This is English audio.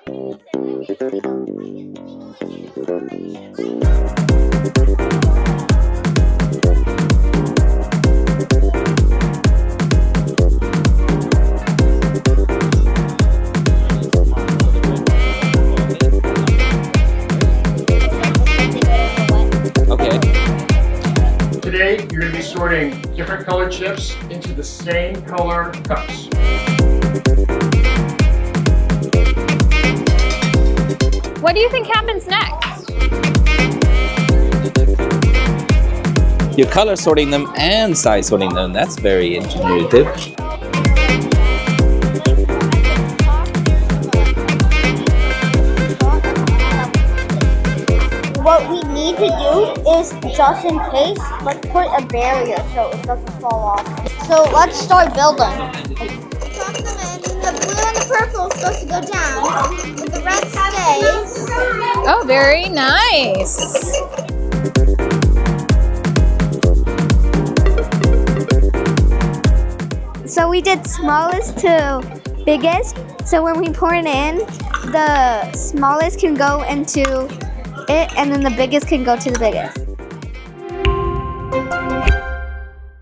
Today, you're going to be sorting different colored chips into the same color cups. What do you think happens next? You're color sorting them and size sorting them. That's very ingenuitive. What we need to do is, just in case, let's put a barrier so it doesn't fall off. So let's start building. The blue and the purple is supposed to go down, but the red stays. Oh, very nice. So we did smallest to biggest. So when we pour it in, the smallest can go into it, and then the biggest can go to the biggest.